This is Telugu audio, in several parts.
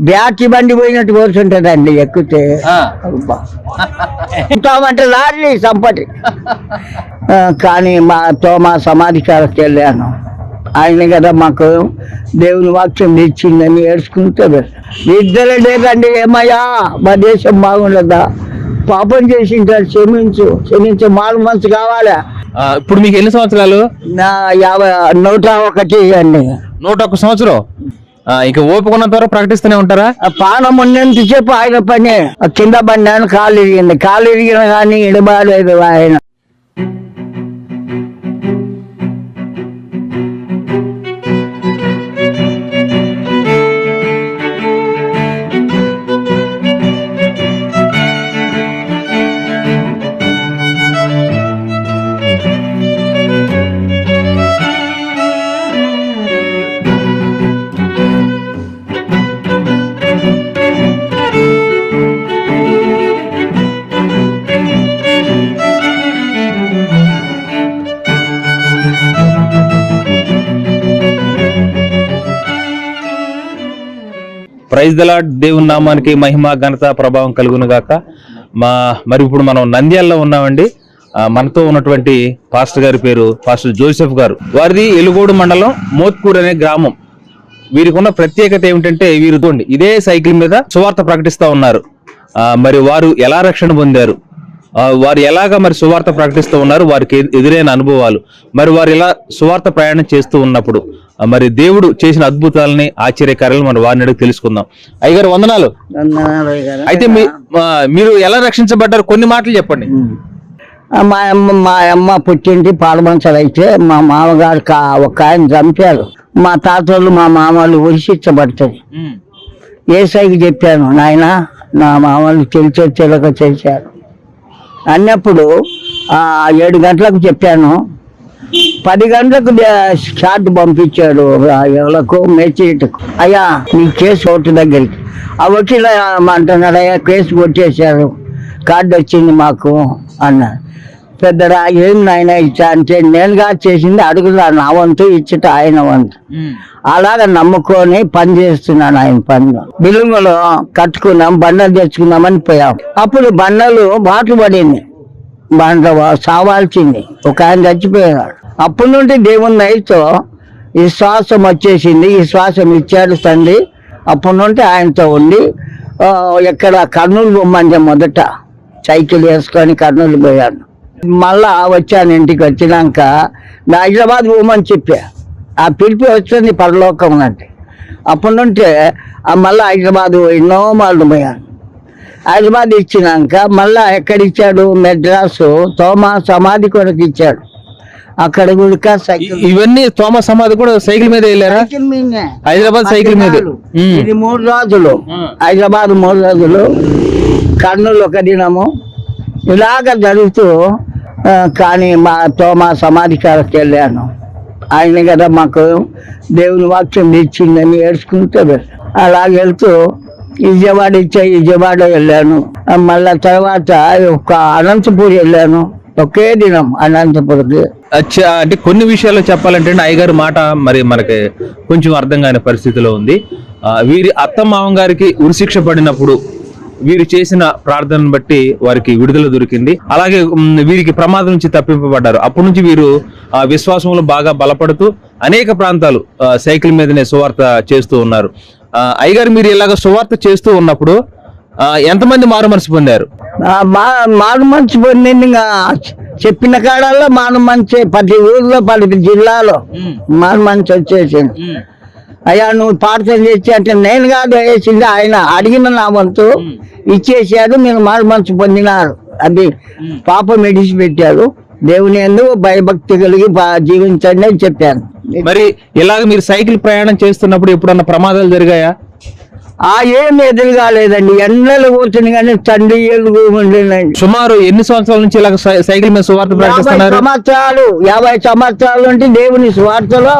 బ్యాటరీ బండి పోయినట్టు పోతుంటదండి ఎక్కితే. అంటే లారీ సంపటి. కానీ మా సమాధి కాడకి వెళ్ళాను. ఆయన కదా మాకు దేవుని వాక్యం తెచ్చిందని ఏడ్చుకుంటే ఇద్దరే లేదండి. ఏమయ్యా మా దేశం బాగుండదా, పాపం చేసింటారు, క్షమించు మారు మనసు కావాలా. ఇప్పుడు మీకు ఎన్ని సంవత్సరాలు? నా 101 అండి. 101 సంవత్సరం. ఇక ఓపుకున్నంత వరకు ప్రకటిస్తూనే ఉంటారా? పానం ఉన్నంతసేపు ఆయన పని. కింద పడినాను, కాలు ఇరిగింది. కాలు ఇరిగిన కానీ ఇడబాలేదు ఆయన. Praise the Lord. దేవుని నామానికి మహిమ ఘనత ప్రభావం కలుగును గాక. మరి ఇప్పుడు మనం నంద్యాలలో ఉన్నామండి. మనతో ఉన్నటువంటి పాస్టర్ గారి పేరు పాస్టర్ జోసెఫ్ గారు. వారిది ఎలుగోడు మండలం, మోత్కూర్ అనే గ్రామం. వీరికి ఉన్న ప్రత్యేకత ఏమిటంటే వీరు ఇదే సైకిల్ మీద సువార్త ప్రకటిస్తా ఉన్నారు. మరి వారు ఎలా రక్షణ పొందారు, వారు ఎలాగా మరి సువార్త ప్రకటిస్తూ ఉన్నారు, వారికి ఎదురైన అనుభవాలు, మరి వారు ఇలా సువార్త ప్రయాణం చేస్తూ ఉన్నప్పుడు మరి దేవుడు చేసిన అద్భుతాలని, ఆశ్చర్యకార్యాలను మనం వారిని అడిగి తెలుసుకుందాం. అయ్యగారు వందనాలు. అయితే మీరు ఎలా రక్షించబడ్డారు, కొన్ని మాటలు చెప్పండి. మా అమ్మ పుట్టింటి పాడమంచాలు అయితే మా మామగారు ఒక ఆయన చంపారు. మా తాతలు మా మామలు ఉరిశించబడుతుంది. ఏసైకి చెప్పాను, నాయన నా మామలు తెలియక చేశారు అన్నప్పుడు 7 గంటలకు చెప్పాను. 10 గంటలకు షార్ట్ పంపించాడు ఎవరికి, మేచిట్కు. అయ్యా నీ కేసు కోర్టు దగ్గరికి. ఆ వకీలు అంటున్నాడు, అయ్యా కేసు కొట్టేశారు, కార్డు వచ్చింది మాకు అన్నాడు. పెద్దరా ఏం నాయన ఇచ్చా అంటే, నేనుగా చేసింది అడుగుదా, నా వంతు ఇచ్చట ఆయన వంతు. అలాగా నమ్ముకొని పని చేస్తున్నాను ఆయన పనులు. బిల్లుంగులో కట్టుకున్నాం, బండలు తెచ్చుకుందామని పోయాం. అప్పుడు బండలు బాటు పడింది, బండ సావాల్సింది. ఒక ఆయన చచ్చిపోయాడు. అప్పటి నుండి దేవుని దయతో ఈ శ్వాసం వచ్చేసింది. ఈ శ్వాసం ఇచ్చాడు తండ్రి. అప్పటి నుండి ఆయనతో ఉండి ఎక్కడ కర్నూలు పొమ్మంటే మొదట సైకిల్ వేసుకొని కర్నూలు పోయాను. మళ్ళా వచ్చాను. ఇంటికి వచ్చినాక హైదరాబాద్ పోమని చెప్పా. ఆ పిలిపి వచ్చింది పరలోకం అంటే. అప్పటి నుండి మళ్ళీ హైదరాబాద్ ఎన్నో మార్లు పోయాను. హైదరాబాద్ ఇచ్చినాక మళ్ళా ఎక్కడ ఇచ్చాడు, మెడ్రాసు తోమా సమాధి కొరకు ఇచ్చాడు. అక్కడ కూడా సైకిల్, ఇవన్నీ తోమా సమాధి కూడా సైకిల్ మీద వెళ్ళారా? సైకిల్ మీదే, హైదరాబాద్ సైకిల్ మీద. ఇది 3 రోజులు, హైదరాబాద్ 3 రోజులు, కర్నూలు 1 దినము, ఇలాగ జరుగుతూ. కానీ తోమా సమాధి కాడకి వెళ్ళాను. ఆయన కదా మాకు దేవుని వాక్యం తెచ్చిందని ఏడ్చుకుంటే అలాగ వెళ్తూ విజయవాడ వెళ్ళాను. మళ్ళా తర్వాత ఒక అనంతపూర్ వెళ్ళాను. ఒకే దినం అనంతపూర్కి. అచ్చా, అంటే కొన్ని విషయాల్లో చెప్పాలంటే అయ్యగారి మాట మరి మనకి కొంచెం అర్థం కాని పరిస్థితిలో ఉంది. వీరి అత్త మామ గారికి ఉరిశిక్ష పడినప్పుడు వీరు చేసిన ప్రార్థనను బట్టి వారికి విడుదల దొరికింది. అలాగే వీరికి ప్రమాదం నుంచి తప్పింపబడ్డారు. అప్పటి నుంచి వీరు విశ్వాసంలో బాగా బలపడుతూ అనేక ప్రాంతాలు సైకిల్ మీదనే సువార్త చేస్తూ ఉన్నారు. అయ్యగారు మీరు ఇలాగ సువార్త చేస్తూ ఉన్నప్పుడు ఎంతమంది మారు మనసు పొందారు? మారు మనసు పొందింది చెప్పిన కాడల్లో మారు మనసు. 10 ఊర్లో 10 జిల్లాలో మారు మనసు వచ్చేసింది. అయ్యా నువ్వు ప్రార్థన చేసి అంటే, నేను కాదు వేసింది ఆయన, అడిగిన నా వంతు ఇచ్చేసాడు, మీరు మారు మనసు పొందినారు. అది పాపం విడిచిపెట్టారు. దేవుని యందు భయభక్తి కలిగి జీవించండి అని చెప్పాను. మరి ఇలాగ మీరు సైకిల్ ప్రయాణం చేస్తున్నప్పుడు ఎప్పుడన్నా ప్రమాదాలు జరిగాయా? ఏం ఎదురుగాలేదండి. ఎండలు కూర్చుని కానీ తండ్రి ఎదురుండేనండి. సుమారు ఎన్ని సంవత్సరాల నుంచి ఇలాగ సైకిల్ మీద సువార్త ప్రకటిస్తున్నారు? 50 సంవత్సరాల నుండి దేవుని సువార్తలో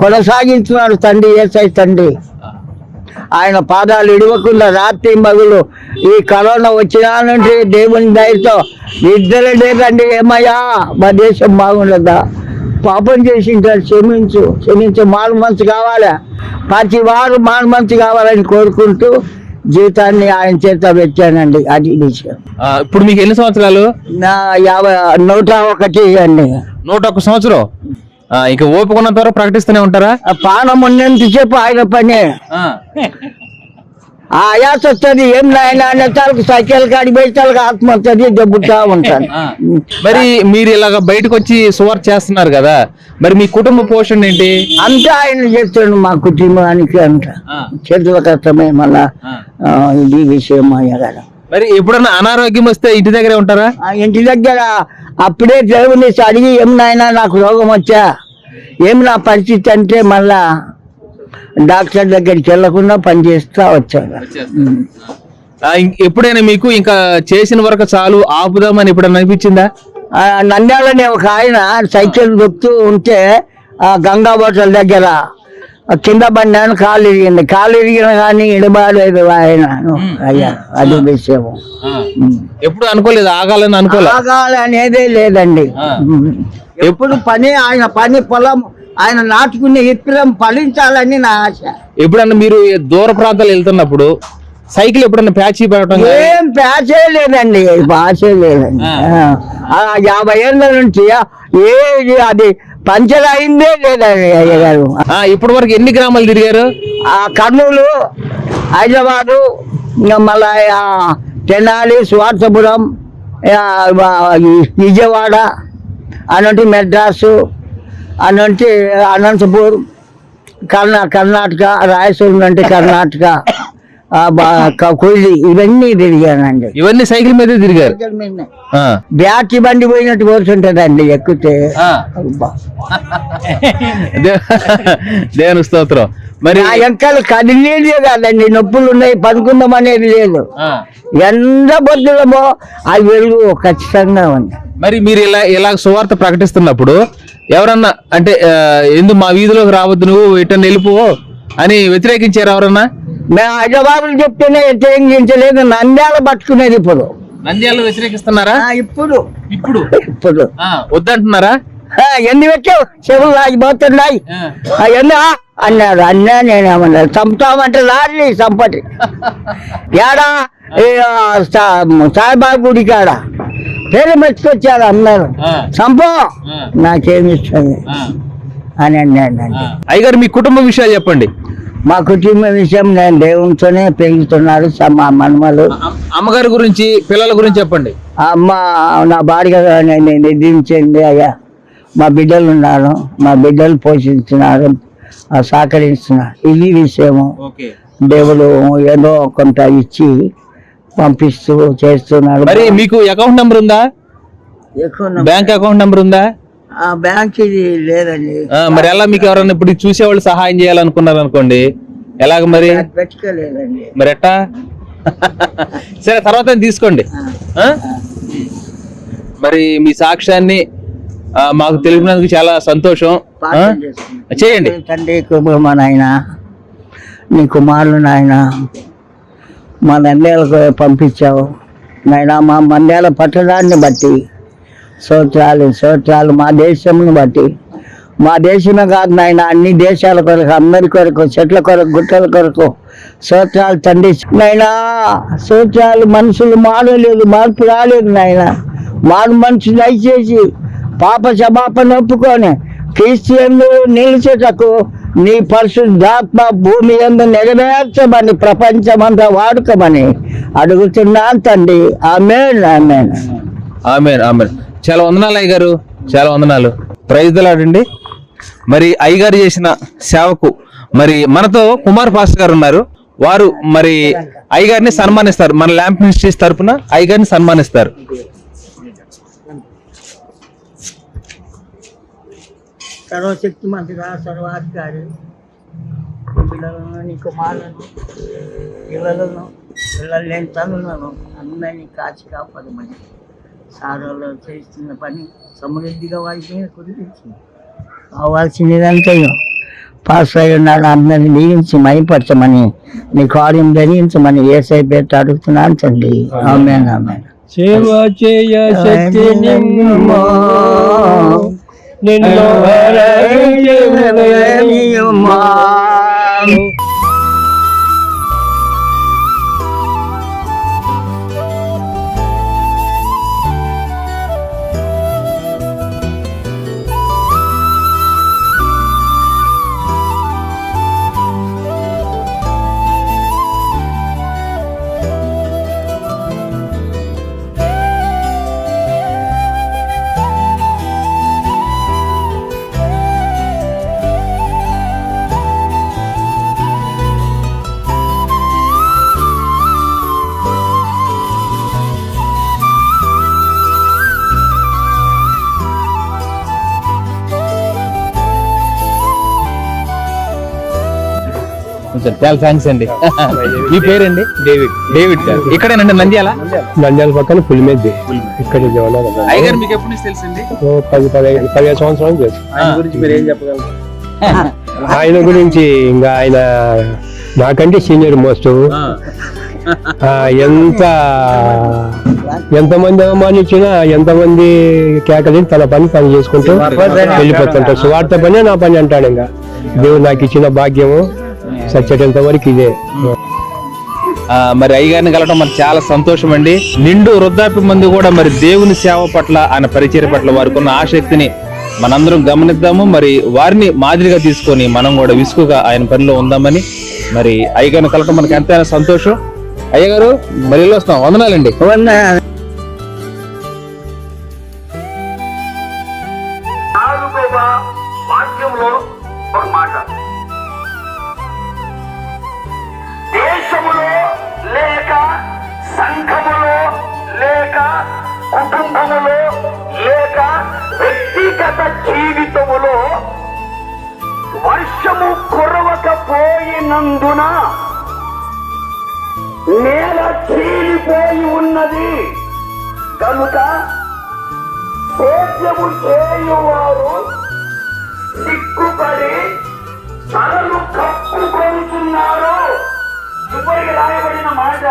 కొనసాగించున్నాడు తండ్రి. ఏసై తండ్రి ఆయన పాదాలు ఇడవకుండా రాత్రి మగులు ఈ కరోనా వచ్చిన నుండి దేవుని దయతో ఇద్దరే లేదండి. ఏమయ్యా మా దేశం బాగుండదా, పాపం చేసింటారు, క్షమించు మారు మనసు కావాలా. ప్రతి వారు మంచి కావాలని కోరుకుంటూ జీవితాన్ని ఆయన చేత పెట్టానండి. అది విషయం. ఇప్పుడు మీకు ఎన్ని సంవత్సరాలు? నా 101 అండి. 101 సంవత్సరం. ఇక ఓపిక ఉన్నంత వరకు ప్రకటిస్తూనే ఉంటారా? పానం ఉన్నంతసేపు ఆయన పనే. ఆయాస వస్తుంది, ఏం నాయన అనేతాలకు సైకిల్ కాడి బయటకు ఆత్మ వస్తుంది, దెబ్బుతా ఉంటాను. మరి మీరు ఇలాగ బయటకు వచ్చి సువార్త చేస్తున్నారు కదా, మరి మీ కుటుంబ పోషణ ఏంటి? అంతా ఆయన చేస్తాడు మా కుటుంబానికి. అంట చేతుల కష్టమే మళ్ళా ఇది విషయం అయ్యగారు. మరి ఎప్పుడన్నా అనారోగ్యం వస్తే ఇంటి దగ్గరే ఉంటారా? ఇంటి దగ్గర అప్పుడే దేవుని అడిగి, ఏం నాయన నాకు రోగం వచ్చా, ఏం నా పరిస్థితి అంటే మళ్ళా డాక్టర్ దగ్గరికి వెళ్లకుండా పని చేస్తా వచ్చాను. ఎప్పుడైనా మీకు ఇంకా చేసిన వరకు చాలు ఆపుదామని ఎప్పుడన్నా అనిపించిందా? నంద్యాలని ఒక ఆయన సైకిల్ దొక్కుతూ ఉంటే గంగా బోటల దగ్గర కింద పడినాను, కాలు ఇరిగిన కానీ ఇడబాలేదు ఆయన. అయ్యా అది విషయం. ఎప్పుడు అనుకోలేదు ఆగాలని? ఆగాలి అనేదే లేదండి. ఎప్పుడు పని ఆయన పని పొలం ఆయన నాటుకునే విప్లవం ఫలించాలని నా ఆశ. ఎప్పుడన్నా మీరు దూర ప్రాంతాలు వెళ్తున్నప్పుడు సైకిల్ ఎప్పుడన్నా ప్యాచ్ పెట్టడం? ఏం ప్యాచే లేదండి, ప్యాచే లేదండి. 50 ఏళ్ళ నుంచి ఏది అది పంచర్ అయిందే లేదండి అయ్యగారు. ఇప్పటి వరకు ఎన్ని గ్రామాలు తిరిగారు? కర్నూలు, హైదరాబాదు, మళ్ళా తెనాలి, స్వార్థపురం, విజయవాడ అనంటే మెడ్రాసు, అనంటే అనంతపూర్, కర్ణాటక, రాయలసీమ అంటే కర్ణాటక, కొల్లి, ఇవన్నీ తిరిగానండి. ఇవన్నీ సైకిల్ మీద తిరిగారు? బ్యాటరీ బండి పోయినట్టు పోతుంటదండి ఎక్కితే. దేవుని స్తోత్రం. మరి ఎంకలు కదిలేదే కాదండి, నొప్పులు ఉన్నాయి, పనుకుందాం అనేది లేదు. ఎంత బొద్దులమో అది వెలుగు ఖచ్చితంగా ఉంది. మరి మీరు ఇలా సువార్త ప్రకటిస్తున్నప్పుడు ఎవరన్నా అంటే ఎందుకు మా వీధిలోకి రావద్దు, నువ్వు ఇటన్నా వెళ్ళిపో అని వ్యతిరేకించారు ఎవరన్నా? మేము హైదరాబాద్ చెప్తేనే వ్యతిరేకించలేదు, నంద్యాల పట్టుకునేది. ఇప్పుడు నంద్యాల వ్యతిరేకిస్తున్నారా? ఇప్పుడు ఇప్పుడు ఇప్పుడు వద్దంటున్నారా? ఎన్ని పెట్టావు, చెవులు లాగిపోతున్నాయి అవన్నీ అన్నాడు. అన్నా నేనేమన్నా చంపుతామంటే లారీ చంపటి ఏడా సాయిబాబు గుడి కాడ పేరు మెచ్చుకొచ్చాడు అన్నారు, చంపో నాకేమి ఇష్టం అని అన్నాడు. అయ్యగారు మీ కుటుంబ విషయాలు చెప్పండి. మా కుటుంబ విషయం నేను దేవునితోనే పెరుగుతున్నారు. మా మనమలు, అమ్మగారి గురించి, పిల్లల గురించి చెప్పండి. అమ్మ నా భార్య నేను నిధించింది అయ్యా. మా బిడ్డలు ఉన్నారు, మా బిడ్డలు పోషిస్తున్నారు, సహకరిస్తున్నారు. ఇది విషయము. దేవుడు ఏదో కొంత ఇచ్చి పంపిస్తూ చేస్తున్నారు. మరి మీకు అకౌంట్ నెంబర్ ఉందా? బ్యాంక్ అకౌంట్ నెంబర్ ఉందా? బ్యాంక్ ఇది లేదండి. మరి ఎలా మీకు ఎవరన్నా ఇప్పుడు చూసేవాళ్ళు సహాయం చేయాలనుకున్నారు అనుకోండి, ఎలాగ మరి? పెట్టుకోలేదండి. మరి ఎట్టా? సరే తర్వాత తీసుకోండి. మరి మీ సాక్ష్యాన్ని మాకు తెలిపినందుకు చాలా సంతోషం. చేయండి. తండ్రి మా నాయన, నీ కుమారులు నాయన మా నంద్యాలకు పంపించావు నాయన. మా నంద్యాల పట్టణాన్ని బట్టి స్తోత్రాలు. మా దేశంను బట్టి, మా దేశమే కాదు నాయన, అన్ని దేశాల కొరకు, అందరి కొరకు, చెట్ల కొరకు, గుట్టల కొరకు స్తోత్రాలు తండ్రి నాయనా. స్తోత్రాలు. మనుషులు మారలేదు, మార్పు రాలేదు నాయన. మారు మనుషు దయచేసి పాప క్షమాపణ ఒప్పుకొని క్రీస్తు యందు నిలిచేటకు నీ పరిశుద్ధాత్మ భూమి యందు నెరవేర్చమని, ప్రపంచమంతా వాడుకోమని అడుగుతున్నాను తండ్రి. ఆమేన్, ఆమేన్, ఆమేన్, ఆమేన్. చాలా వందనాలు అయ్యగారు, చాలా వందనాలు. ప్రైజ్ ది లార్డ్ అండి. మరి అయ్యగారు చేసిన సేవకు మరి మనతో కుమార్ పాస్టర్ గారు ఉన్నారు. వారు మరి అయ్యగారిని సన్మానిస్తారు. మన ల్యాంప్ మినిస్ట్రీస్ తరఫున అయ్యగారిని సన్మానిస్తారు. సర్వశక్తి మంత్రిగా, సర్వాధికారి, పిల్లలను, నీ కుమారులను, పిల్లలను, పిల్లలు లేని తల్లులను అందరినీ కాచి కాపాడమని సారోలో చేస్తున్న పని సమృద్ధిగా వారికి మీద కుదిరించి కావాల్సినదంతా పాస్ ఉన్నాడు అందరినీ దీవించి మైపరచమని, నీ కార్యం ధరించమని యేసయ్య పేరిట అడుగుతున్నాను తండ్రి. ఆమేన్, ఆమేన్. సేవ చేయ శక్తి నిమ్ము, నిన్ను చాలా థ్యాంక్స్ అండి. మీ పేరండి? డేవిడ్ గారు. ఇక్కడేనండి నంద్యాల? నంద్యాల పక్కన పులిమెద్ది ఇక్కడ అయ్యగారు మీకు ఎప్పటి నుంచి తెలుసండి? 15 సంవత్సరాలు చేసి ఆయన గురించి మీరు ఏం చెప్పగలరు? ఆయన గురించి ఇంకా ఆయన నాకంటే సీనియర్ మోస్ట్. ఎంతమంది అవమానించినా ఎంతమంది కేకలి తన పని చేసుకుంటూ వెళ్ళిపోతుంటాడు. స్వార్థ పని నా పని అంటాడు. ఇంకా దేవుడు నాకు ఇచ్చిన భాగ్యము సచ్చేటంత వరకు ఇదే. మరి అయ్యగారిని కలవడం మరి చాలా సంతోషం అండి. నిండు వృద్ధాప్య మంది కూడా మరి దేవుని సేవ పట్ల ఆయన పరిచర్య పట్ల వారికి ఉన్న ఆసక్తిని మనందరం గమనిద్దాము. మరి వారిని మాదిరిగా తీసుకొని మనం కూడా విసుగుగా ఆయన పనిలో ఉందామని మరి అయ్యగారిని కలవడం మనకి ఎంతైనా సంతోషం. అయ్యగారు మరి వెళ్ళి వస్తాం. వందనాలండి. వాక్యంలో ఒక మాట, దేశములో లేక సంఘములో లేక కుటుంబములో లేక వ్యక్తిగత జీవితములో వర్షము కురవకపోయినందున నేల చీలిపోయి ఉన్నది కనుక సేద్యము చేయువారు సిగ్గుపడి తలలు కప్పుకొంటున్నారు. చివరికి రాయబడిన మాట